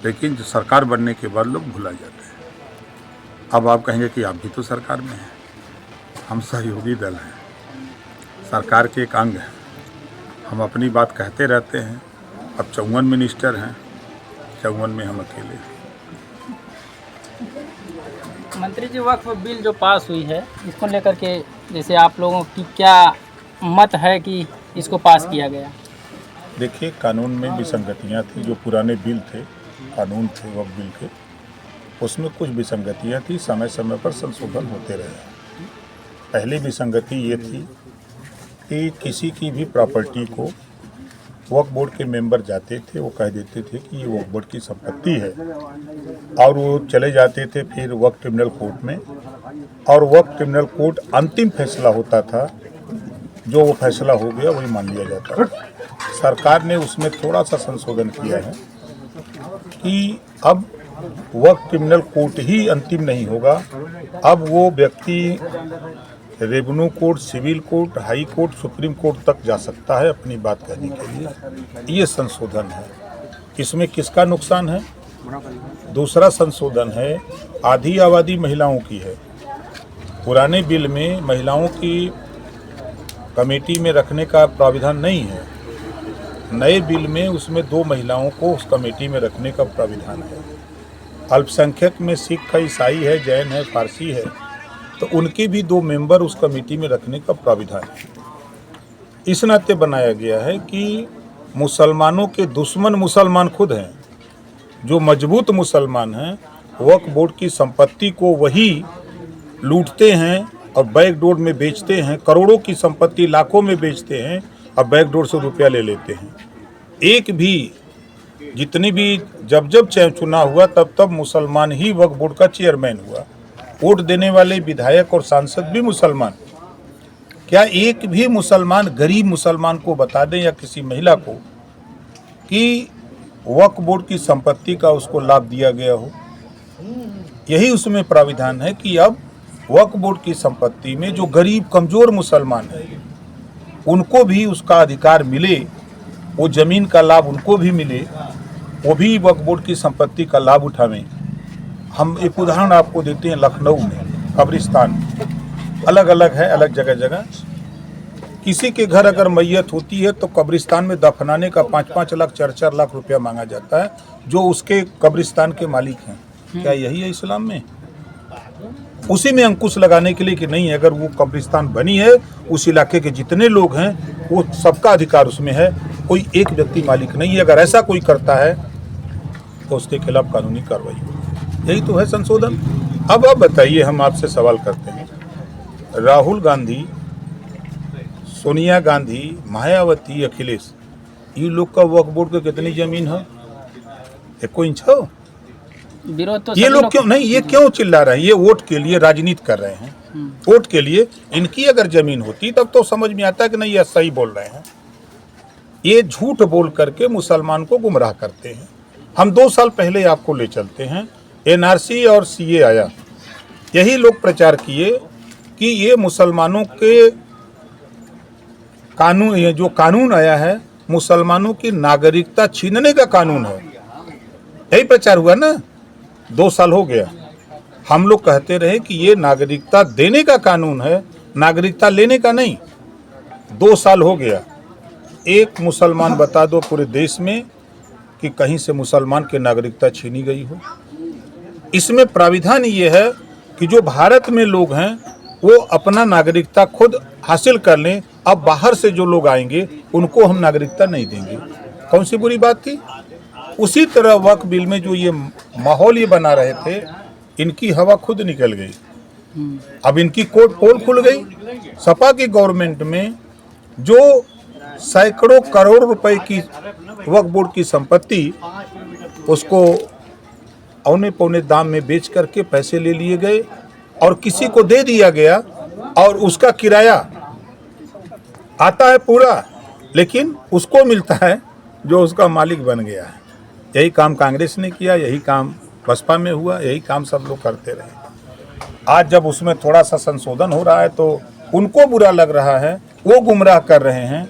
लेकिन जो सरकार बनने के बाद लोग भुला जाते हैं। अब आप कहेंगे कि आप भी तो सरकार में हैं। हम सहयोगी दल हैं, सरकार के एक अंग हैं। हम अपनी बात कहते रहते हैं। अब 54 मिनिस्टर हैं, 54 में हम अकेले हैं। मंत्री जी, वक्फ बिल जो पास हुई है, इसको लेकर के जैसे आप लोगों की क्या मत है कि इसको पास किया गया? देखिए, कानून में विसंगतियां थी। जो पुराने बिल थे, कानून थे वक्फ बिल के, उसमें कुछ विसंगतियां थी। समय समय पर संशोधन होते रहे। पहली विसंगति ये थी कि किसी की भी प्रॉपर्टी को वक्फ बोर्ड के मेंबर जाते थे, वो कह देते थे कि ये वक्फ बोर्ड की संपत्ति है, और वो चले जाते थे फिर वक्फ ट्रिब्यूनल कोर्ट में, और वक्फ ट्रिब्यूनल कोर्ट अंतिम फैसला होता था। जो वो फैसला हो गया वही मान लिया जाता था। सरकार ने उसमें थोड़ा सा संशोधन किया है कि अब वक्फ ट्रिब्यूनल कोर्ट ही अंतिम नहीं होगा। अब वो व्यक्ति revenue court, civil court, high court, supreme court तक जा सकता है अपनी बात कहने के लिए। ये संशोधन है। इसमें किसका नुकसान है? दूसरा संशोधन है, आधी आबादी महिलाओं की है। पुराने बिल में महिलाओं की कमेटी में रखने का प्राविधान नहीं है। नए बिल में उसमें 2 महिलाओं को उस कमेटी में रखने का प्राविधान है। अल्पसंख्यक में सिख है, ईसाई है, जैन है, फारसी है, तो उनके भी 2 मेंबर उस कमेटी में रखने का प्राविधान है। इस नाते बनाया गया है कि मुसलमानों के दुश्मन मुसलमान खुद हैं। जो मजबूत मुसलमान हैं, वक्फ बोर्ड की संपत्ति को वही लूटते हैं और बैकडोर में बेचते हैं। करोड़ों की संपत्ति लाखों में बेचते हैं और बैकडोर से रुपया ले लेते हैं। एक भी जितनी भी जब चुनाव हुआ तब मुसलमान ही वक्फ बोर्ड का चेयरमैन हुआ। वोट देने वाले विधायक और सांसद भी मुसलमान। क्या एक भी मुसलमान, गरीब मुसलमान को बता दें या किसी महिला को कि वक्फ बोर्ड की संपत्ति का उसको लाभ दिया गया हो? यही उसमें प्राविधान है कि अब वक्फ बोर्ड की संपत्ति में जो गरीब कमजोर मुसलमान हैं उनको भी उसका अधिकार मिले, वो जमीन का लाभ उनको भी मिले, वो भी वक्फ बोर्ड की संपत्ति का लाभ उठावें। हम एक उदाहरण आपको देते हैं। लखनऊ में कब्रिस्तान अलग अलग है, अलग जगह जगह। किसी के घर अगर मैयत होती है तो कब्रिस्तान में दफनाने का 5-5 लाख 4-4 लाख रुपया मांगा जाता है, जो उसके कब्रिस्तान के मालिक हैं। क्या यही है इस्लाम में? उसी में अंकुश लगाने के लिए कि नहीं, अगर वो कब्रिस्तान बनी है, उस इलाके के जितने लोग हैं वो सबका अधिकार उसमें है, कोई एक व्यक्ति मालिक नहीं है। अगर ऐसा कोई करता है तो उसके खिलाफ कानूनी कार्रवाई होगी। यही तो है संशोधन। अब आप बताइए, हम आपसे सवाल करते हैं, राहुल गांधी, सोनिया गांधी, मायावती, अखिलेश, ये लोग का वक्फ बोर्ड की कितनी जमीन है? 1 इंच हो? विरोध तो ये लोग क्यों नहीं, ये क्यों चिल्ला रहे हैं? ये वोट के लिए राजनीति कर रहे हैं, वोट के लिए। इनकी अगर जमीन होती तब तो समझ में आता है कि नहीं ये सही बोल रहे हैं। ये झूठ बोल करके मुसलमान को गुमराह करते हैं। हम 2 साल पहले आपको ले चलते हैं, NRC और CA आया। यही लोग प्रचार किए कि ये मुसलमानों के कानून, ये जो कानून आया है मुसलमानों की नागरिकता छीनने का कानून है। यही प्रचार हुआ ना। 2 साल हो गया। हम लोग कहते रहे कि ये नागरिकता देने का कानून है, नागरिकता लेने का नहीं। 2 साल हो गया। एक मुसलमान बता दो पूरे देश में कि कहीं से मुसलमान की नागरिकता छीनी गई हो। इसमें प्राविधान ये है कि जो भारत में लोग हैं वो अपना नागरिकता खुद हासिल कर लें। अब बाहर से जो लोग आएंगे उनको हम नागरिकता नहीं देंगे। कौन सी बुरी बात थी? उसी तरह वक्फ बिल में जो ये माहौल ये बना रहे थे, इनकी हवा खुद निकल गई। अब इनकी कोर्ट पोल खुल गई। सपा की गवर्नमेंट में जो सैकड़ों करोड़ रुपए की वक्फ बोर्ड की संपत्ति, उसको औने पौने दाम में बेच करके पैसे ले लिए गए और किसी को दे दिया गया, और उसका किराया आता है पूरा, लेकिन उसको मिलता है जो उसका मालिक बन गया है। यही काम कांग्रेस ने किया, यही काम बसपा में हुआ, यही काम सब लोग करते रहे। आज जब उसमें थोड़ा सा संशोधन हो रहा है तो उनको बुरा लग रहा है, वो गुमराह कर रहे हैं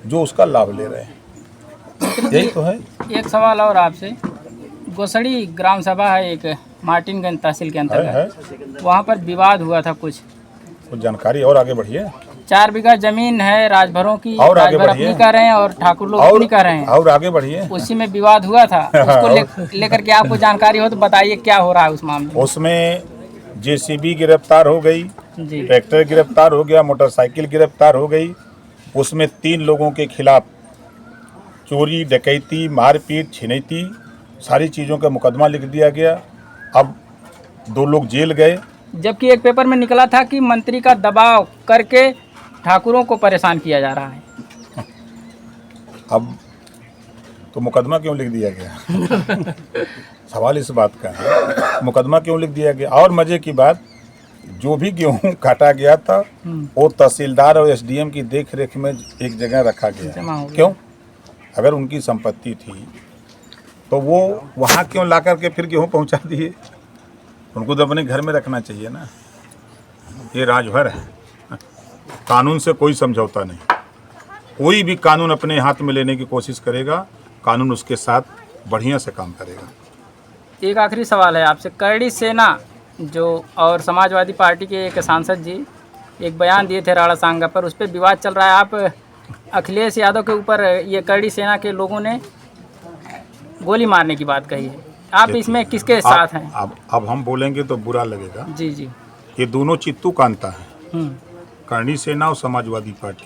जो उसका लाभ ले रहे हैं। यही तो है। एक सवाल और आपसे, गोसड़ी ग्राम सभा है एक, मार्टिनगंज तहसील के है अंतर्गत। वहाँ पर विवाद हुआ था कुछ कुछ जानकारी और आगे बढ़िए 4 बीघा जमीन है राजभरों की, और आगे राजभर बढ़िए। अपनी कह रहे हैं और ठाकुर लोग और अपनी कह रहे हैं। और आगे बढ़िए। उसी में विवाद हुआ था, उसको लेकर के आपको जानकारी हो तो बताइए क्या हो रहा है उस मामले में। उसमें जेसीबी गिरफ्तार हो गई, जी ट्रैक्टर गिरफ्तार हो गया, मोटरसाइकिल गिरफ्तार हो गई। उसमें 3 लोगों के खिलाफ चोरी, डकैती, मारपीट, छिनैती सारी चीज़ों का मुकदमा लिख दिया गया। अब 2 लोग जेल गए। जबकि एक पेपर में निकला था कि मंत्री का दबाव करके ठाकुरों को परेशान किया जा रहा है। अब तो मुकदमा क्यों लिख दिया गया? सवाल इस बात का है, मुकदमा क्यों लिख दिया गया? और मजे की बात, जो भी गेहूं काटा गया था वो तहसीलदार और एसडीएम की देख रेख में एक जगह रखा जमा गया। हो गया। क्यों? अगर उनकी संपत्ति थी तो वो वहाँ क्यों ला करके फिर गेहूं पहुँचा दिए? उनको तो अपने घर में रखना चाहिए ना। ये राजभर है, कानून से कोई समझौता नहीं। कोई भी कानून अपने हाथ में लेने की कोशिश करेगा, कानून उसके साथ बढ़िया से काम करेगा। एक आखिरी सवाल है आपसे, करड़ी सेना जो और समाजवादी पार्टी के एक सांसद जी एक बयान दिए थे राणा सांगा पर, उस पर विवाद चल रहा है। आप अखिलेश यादव के ऊपर ये करड़ी सेना के लोगों ने गोली मारने की बात कही है, आप इसमें किसके साथ हैं? अब हम बोलेंगे तो बुरा लगेगा। जी जी। ये दोनों चित्तू कांता है, हम्म। करणी सेना और समाजवादी पार्टी।